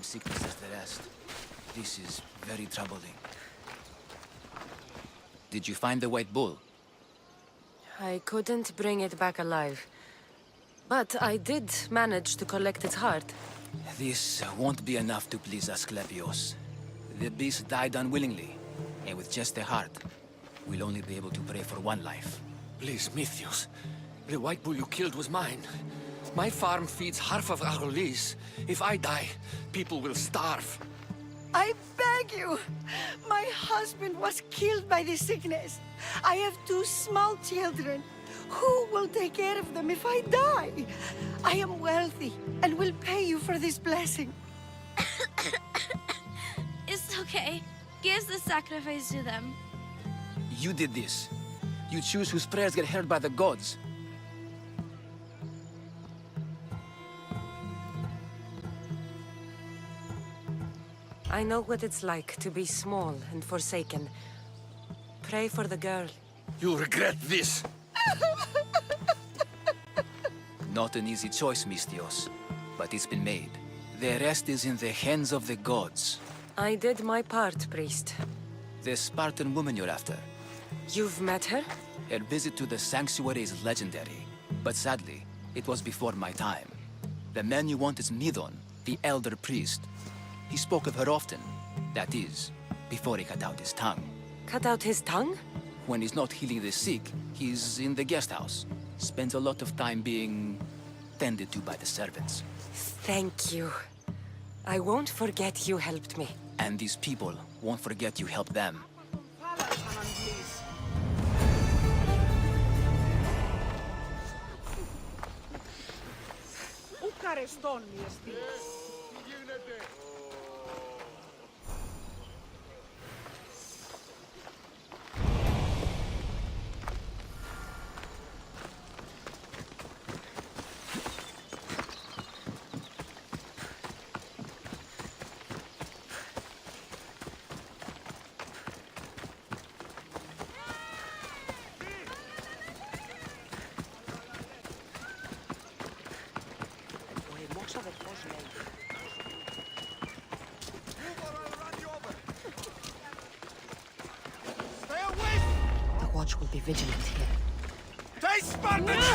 sickness as the rest. This is very troubling. Did you find the White Bull? I couldn't bring it back alive. But I did manage to collect its heart. This won't be enough to please Asclepios. The beast died unwillingly, and with just the heart, we'll only be able to pray for one life. Please, Mythios. The White Bull you killed was mine. My farm feeds half of Arolis. If I die, people will starve. I beg you! My husband was killed by this sickness. I have 2 small children. Who will take care of them if I die? I am wealthy and will pay you for this blessing. It's okay. Give the sacrifice to them. You did this. You choose whose prayers get heard by the gods. I know what it's like to be small and forsaken. Pray for the girl. You'll regret this. Not an easy choice, Mystios, but it's been made. The rest is in the hands of the gods. I did my part, priest. The Spartan woman you're after. You've met her? Her visit to the sanctuary is legendary, but sadly, it was before my time. The man you want is Midon, the elder priest. He spoke of her often. That is, before he cut out his tongue. Cut out his tongue? When he's not healing the sick, he's in the guest house. Spends a lot of time being tended to by the servants. Thank you. I won't forget you helped me. And these people won't forget you helped them. The watch will be vigilant here. They Spartans!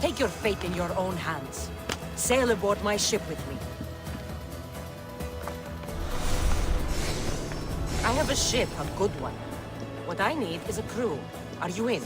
Take your fate in your own hands. Sail aboard my ship with me. I have a ship, a good one. What I need is a crew. Are you in?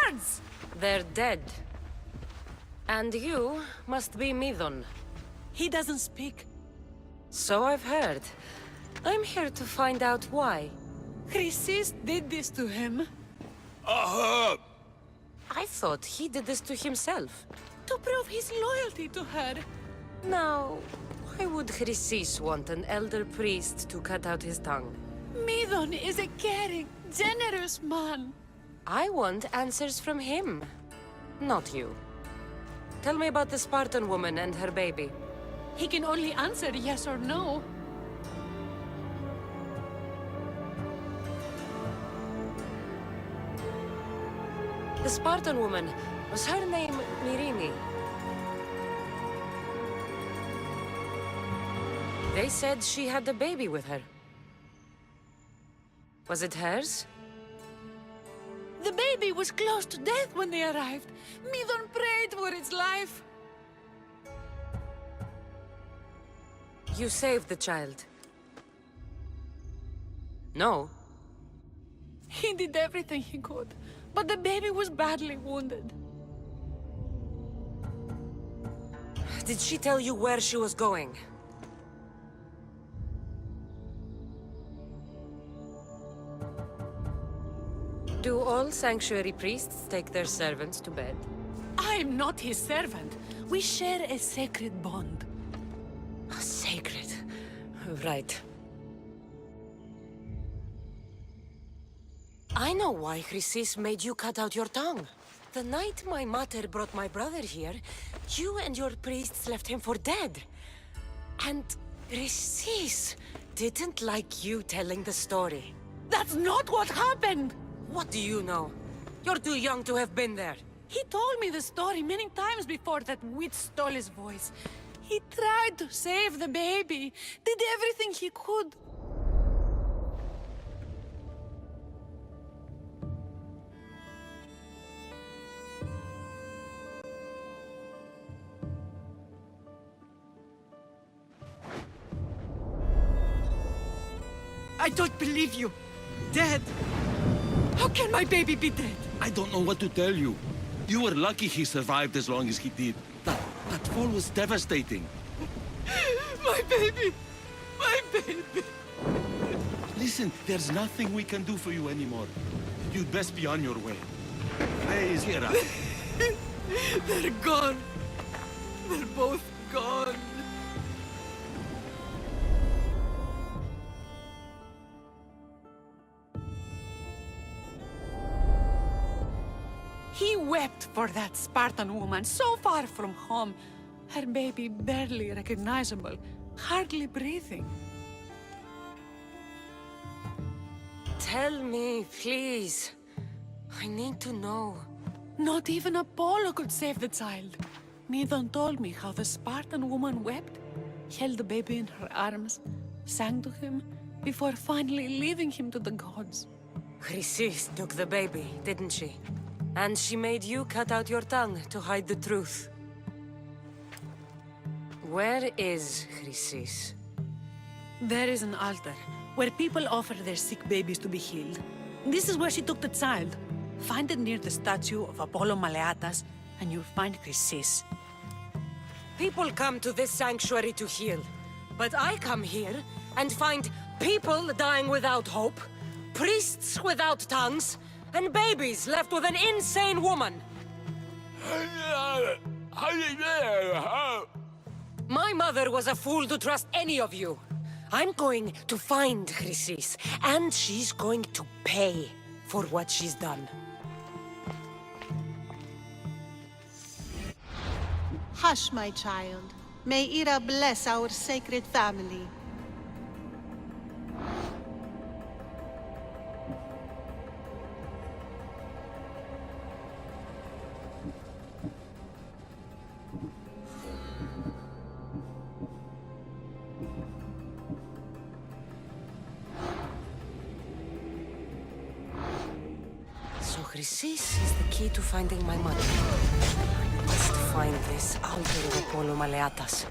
words! They're dead. And you must be Midon. He doesn't speak. So I've heard. I'm here to find out why. Chrysis did this to him. I thought he did this to himself. To prove his loyalty to her. Now, why would Chrysis want an elder priest to cut out his tongue? Midon is a caring, generous man. I want answers from him, not you. Tell me about the Spartan woman and her baby. He can only answer yes or no. The Spartan woman, was her name Myrine? They said she had a baby with her. Was it hers? The baby was close to death when they arrived. Midon prayed for its life. You saved the child. No. He did everything he could, but the baby was badly wounded. Did she tell you where she was going? Do all sanctuary priests take their servants to bed? I am not his servant. We share a sacred bond. Sacred. Right. I know why Chrysis made you cut out your tongue. The night my mater brought my brother here, you and your priests left him for dead. And Chrysis didn't like you telling the story. That's not what happened! What do you know? You're too young to have been there. He told me the story many times before that witch stole his voice. He tried to save the baby, did everything he could. I don't believe you. Dead. How can my baby be dead? I don't know what to tell you. You were lucky he survived as long as he did. That fall was devastating. My baby! My baby! Listen, there's nothing we can do for you anymore. You'd best be on your way. Please, get up. They're gone. They're both gone. He wept for that Spartan woman so far from home. Her baby barely recognizable, hardly breathing. Tell me, please. I need to know. Not even Apollo could save the child. Midon told me how the Spartan woman wept, held the baby in her arms, sang to him, before finally leaving him to the gods. Chrysis took the baby, didn't she? And she made you cut out your tongue to hide the truth. Where is Chrysis? There is an altar, where people offer their sick babies to be healed. This is where she took the child. Find it near the statue of Apollo Maleatas, and you'll find Chrysis. People come to this sanctuary to heal. But I come here and find people dying without hope, priests without tongues, and babies left with an insane woman. My mother was a fool to trust any of you. I'm going to find Chrysis, and she's going to pay for what she's done. Hush, my child. May Ira bless our sacred family. So Chrysis is the key to finding my mother. Must find this altar of Apollo Maleatas.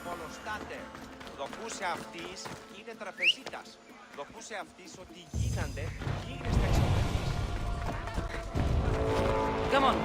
Ομολοστάτε. Δοκούσε αυτής είναι τραπεζίτας. Δοκούσε αυτής ότι γίνανται γίγνεστα εξωτερικής. Come on.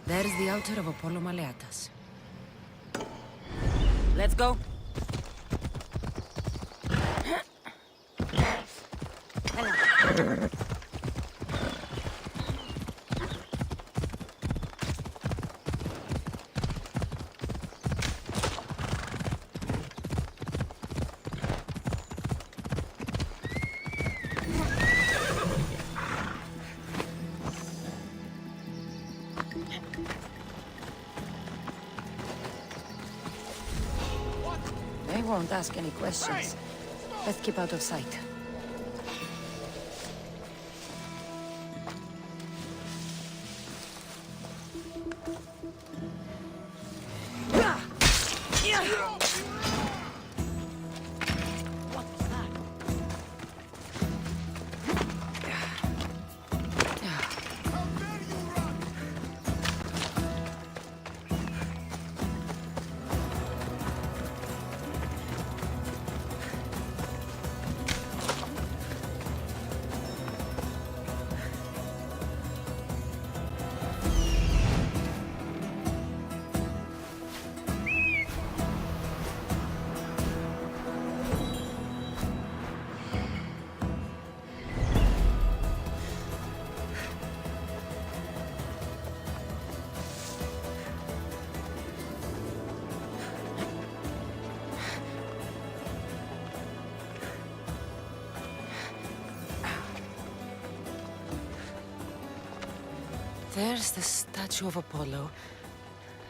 There's the altar of Apollo Maleatas. Let's go. They won't ask any questions. Let's keep out of sight. There's the statue of Apollo.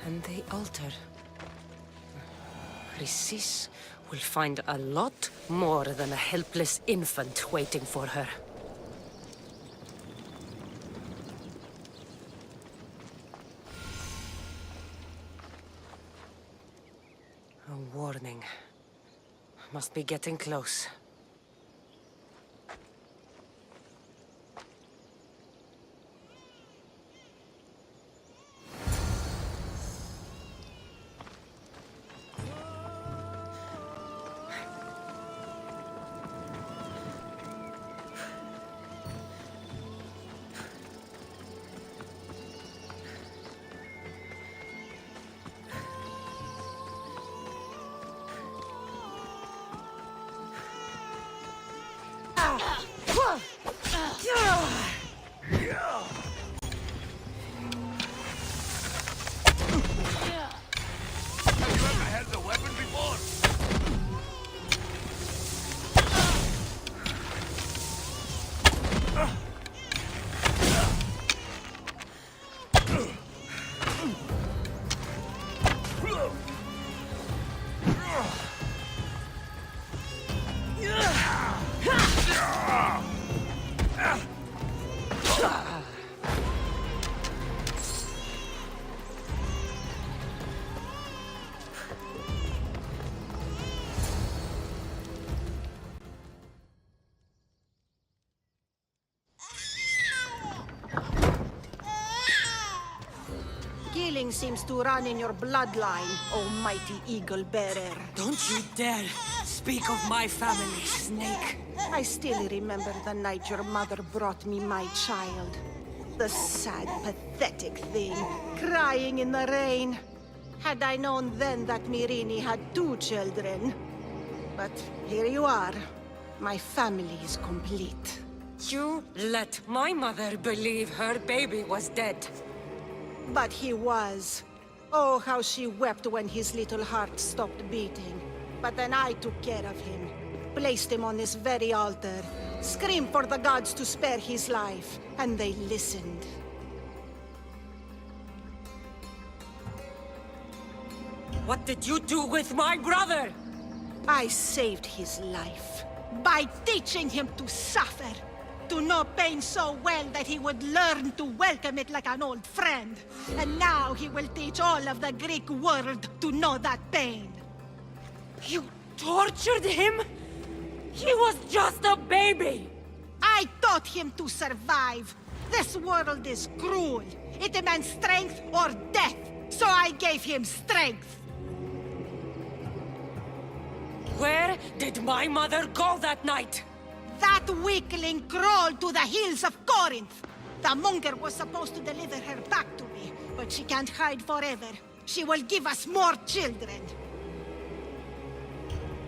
And the altar. Chrysis will find a lot more than a helpless infant waiting for her. A warning. Must be getting close. Killing seems to run in your bloodline, almighty eagle bearer. Don't you dare speak of my family, Snake. I still remember the night your mother brought me my child. The sad, pathetic thing, crying in the rain. Had I known then that Myrini had 2 children. But here you are. My family is complete. You let my mother believe her baby was dead. But he was. Oh, how she wept when his little heart stopped beating. But then I took care of him. Placed him on this very altar. Screamed for the gods to spare his life. And they listened. What did you do with my brother? I saved his life. By teaching him to suffer. To know pain so well that he would learn to welcome it like an old friend. And now he will teach all of the Greek world to know that pain. You tortured him? He was just a baby! I taught him to survive. This world is cruel. It demands strength or death. So I gave him strength. Where did my mother go that night? That weakling crawled to the hills of Corinth. The monger was supposed to deliver her back to me, but she can't hide forever. She will give us more children.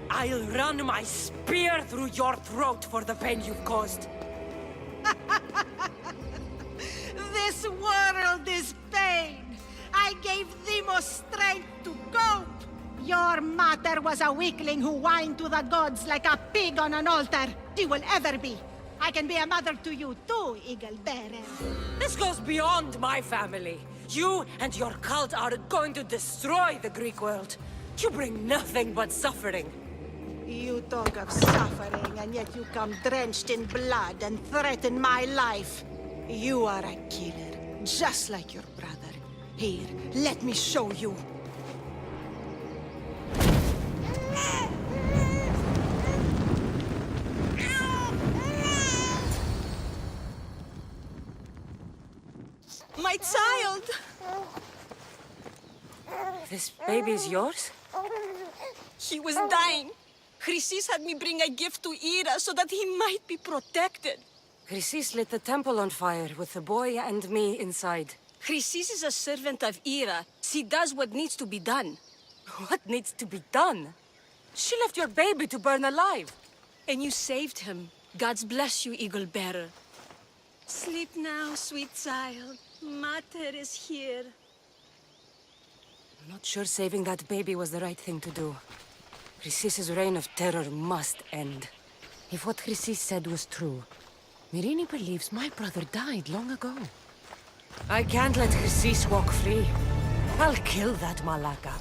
I'll run my spear through your throat for the pain you've caused. This world is pain. I gave Demos strength to cope. Your mother was a weakling who whined to the gods like a pig on an altar. She will ever be. I can be a mother to you too, Eagle Bearer. This goes beyond my family. You and your cult are going to destroy the Greek world. You bring nothing but suffering. You talk of suffering, and yet you come drenched in blood and threaten my life. You are a killer, just like your brother. Here, let me show you. My child! This baby's yours? He was dying. Chrysis had me bring a gift to Ira so that he might be protected. Chrysis lit the temple on fire with the boy and me inside. Chrysis is a servant of Ira. She does what needs to be done. What needs to be done? She left your baby to burn alive. And you saved him. God's bless you, Eagle Bearer. Sleep now, sweet child. Mater is here. I'm not sure saving that baby was the right thing to do. Chrysis's reign of terror must end. If what Chrysis said was true, Myrini believes my brother died long ago. I can't let Chrysis walk free. I'll kill that Malaka.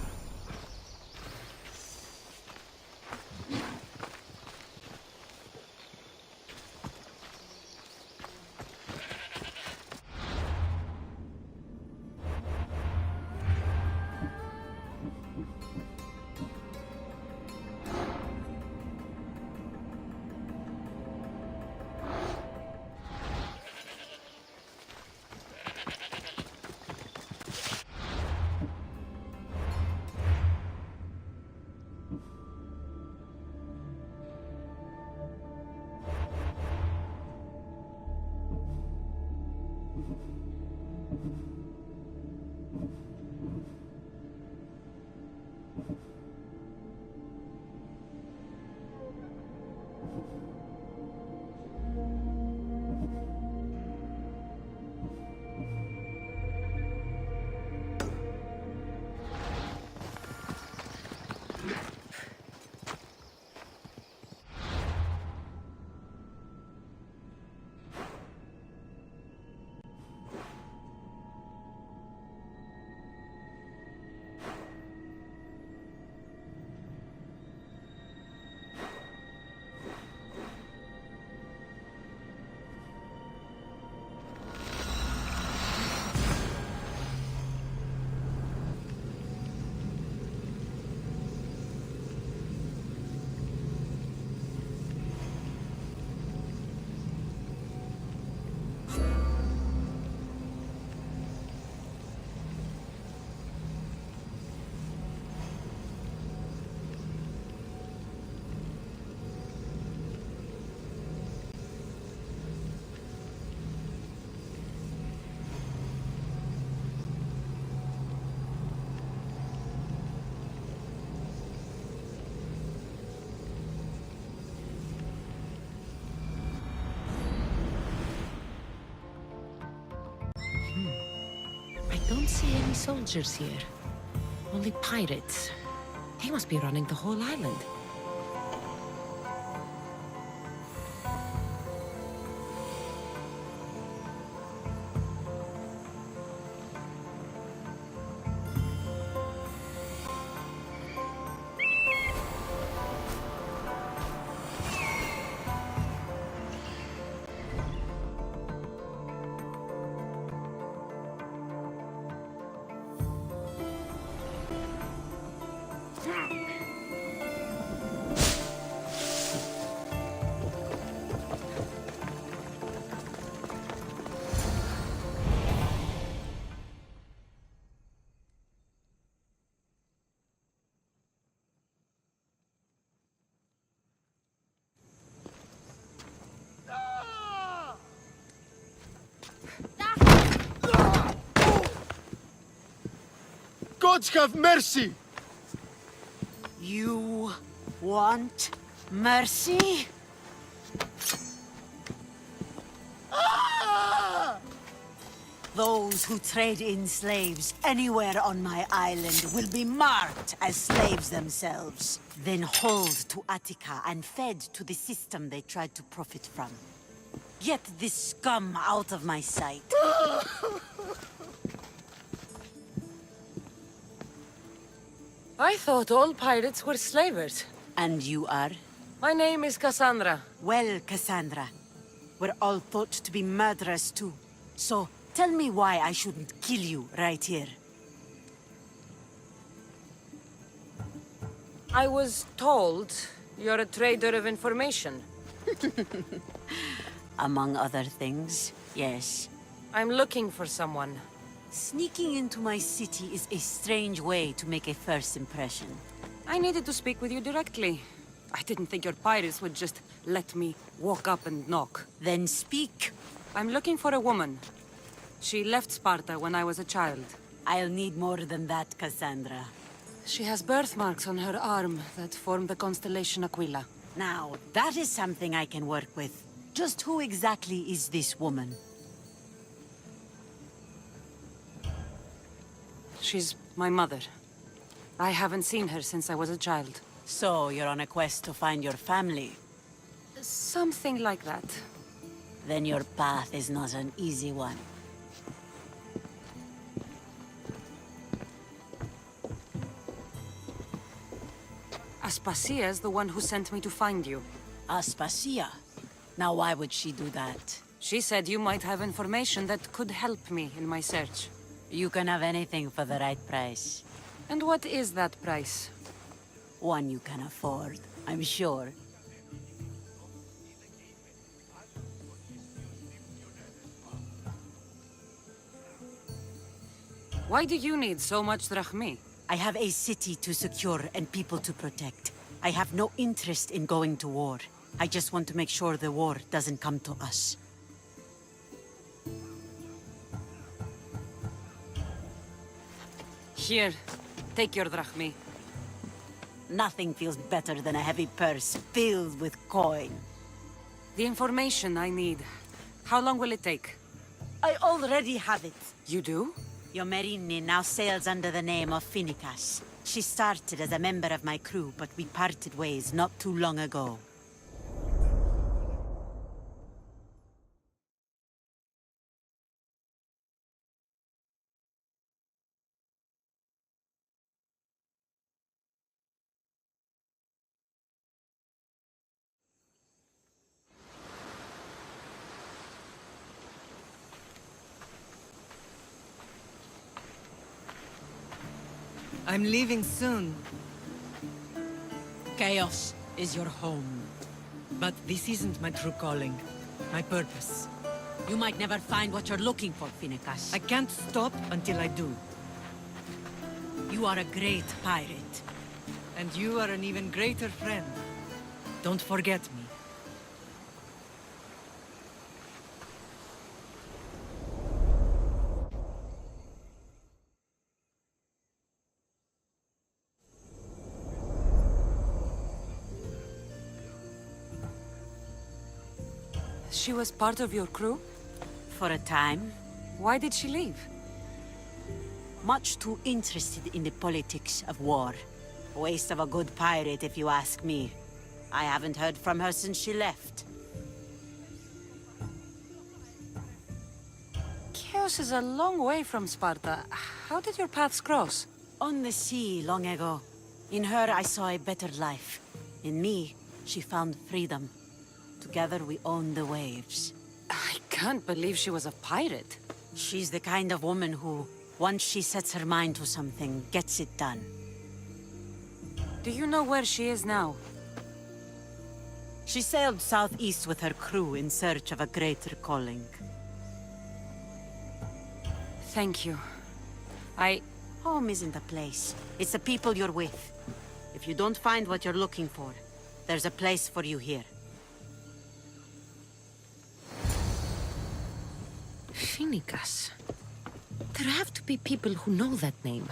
I don't see any soldiers here. Only pirates. They must be running the whole island. Gods have mercy! You want mercy? Those who trade in slaves anywhere on my island will be marked as slaves themselves, then hauled to Attica and fed to the system they tried to profit from. Get this scum out of my sight. I thought all pirates were slavers. And you are? My name is Cassandra. Well, Cassandra, we're all thought to be murderers too. So, tell me why I shouldn't kill you right here. I was told you're a trader of information. Among other things, yes. I'm looking for someone. Sneaking into my city is a strange way to make a first impression. I needed to speak with you directly. I didn't think your pirates would just let me walk up and knock. Then speak. I'm looking for a woman. She left Sparta when I was a child. I'll need more than that, Cassandra. She has birthmarks on her arm that form the constellation Aquila. Now, that is something I can work with. Just who exactly is this woman? She's my mother. I haven't seen her since I was a child. So, you're on a quest to find your family? Something like that. Then your path is not an easy one. Aspasia's the one who sent me to find you. Aspasia? Now why would she do that? She said you might have information that could help me in my search. You can have anything for the right price. And what is that price? One you can afford, I'm sure. Why do you need so much drachmi? I have a city to secure and people to protect. I have no interest in going to war. I just want to make sure the war doesn't come to us. Here, take your drachmi. Nothing feels better than a heavy purse filled with coin. The information I need. How long will it take? I already have it. You do? Yomerini now sails under the name of Finicas. She started as a member of my crew, but we parted ways not too long ago. I'm leaving soon. Chaos is your home. But this isn't my true calling. My purpose. You might never find what you're looking for, Finicas. I can't stop until I do. You are a great pirate. And you are an even greater friend. Don't forget me. She was part of your crew? For a time. Why did she leave? Much too interested in the politics of war. Waste of a good pirate, if you ask me. I haven't heard from her since she left. Chaos is a long way from Sparta. How did your paths cross? On the sea, long ago. In her, I saw a better life. In me, she found freedom. Together, we own the waves. I can't believe she was a pirate. She's the kind of woman who, once she sets her mind to something, gets it done. Do you know where she is now? She sailed southeast with her crew in search of a greater calling. Thank you. Home isn't a place. It's the people you're with. If you don't find what you're looking for, there's a place for you here. Finicas. There have to be people who know that name.